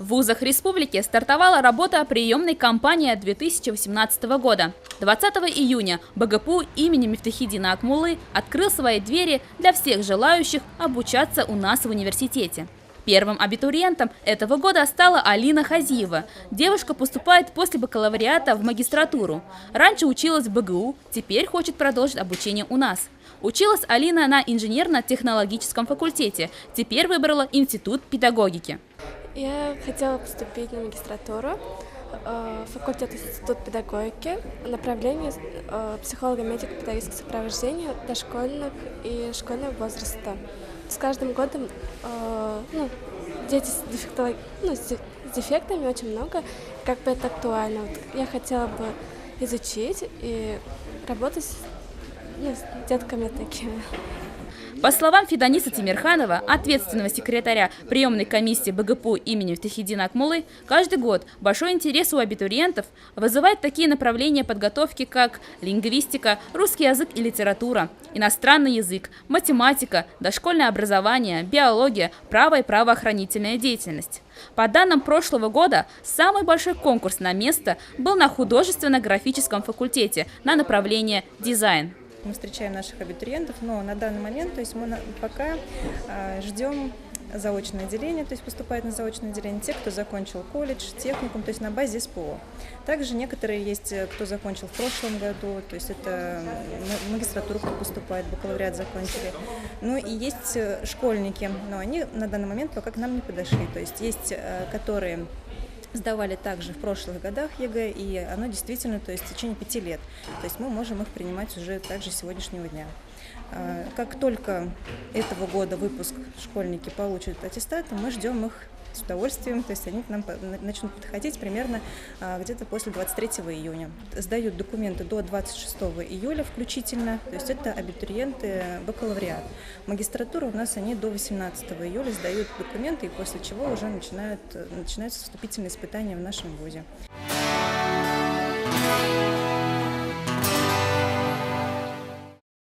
В вузах республики стартовала работа приемной кампании 2018 года. 20 июня БГПУ имени Мифтахиддина Акмуллы открыл свои двери для всех желающих обучаться у нас в университете. Первым абитуриентом этого года стала Алина Хазиева. Девушка поступает после бакалавриата в магистратуру. Раньше училась в БГУ, теперь хочет продолжить обучение у нас. Училась Алина на инженерно-технологическом факультете, теперь выбрала институт педагогики. Я хотела поступить на магистратуру, факультет институт педагогики, направление психолого-медико-педагогическое сопровождение дошкольных и школьного возраста. С каждым годом дети с дефектами очень много, как бы это актуально. Вот я хотела бы изучить и работать с детками такими. По словам Фиданиса Тимирханова, ответственного секретаря приемной комиссии БГПУ имени Мифтахиддина Акмуллы, каждый год большой интерес у абитуриентов вызывает такие направления подготовки, как лингвистика, русский язык и литература, иностранный язык, математика, дошкольное образование, биология, право и правоохранительная деятельность. По данным прошлого года, самый большой конкурс на место был на художественно-графическом факультете на направление дизайн. Мы встречаем наших абитуриентов, но на данный момент, то есть мы пока ждем заочное отделение, то есть поступает на заочное отделение те, кто закончил колледж, техникум, то есть на базе СПО. Также некоторые есть, кто закончил в прошлом году, то есть это магистратуру, кто поступает, бакалавриат закончили. Ну и есть школьники, но они на данный момент пока к нам не подошли, то есть есть, которые сдавали также в прошлых годах ЕГЭ, и оно действительно, то есть в течение 5 лет. То есть мы можем их принимать уже также с сегодняшнего дня. Как только этого года выпуск школьники получат аттестаты, мы ждем их с удовольствием, то есть они к нам начнут подходить примерно где-то после 23 июня. Сдают документы до 26 июля включительно, то есть это абитуриенты бакалавриат. Магистратура у нас они до 18 июля сдают документы, и после чего уже начинаются вступительные испытания в нашем вузе.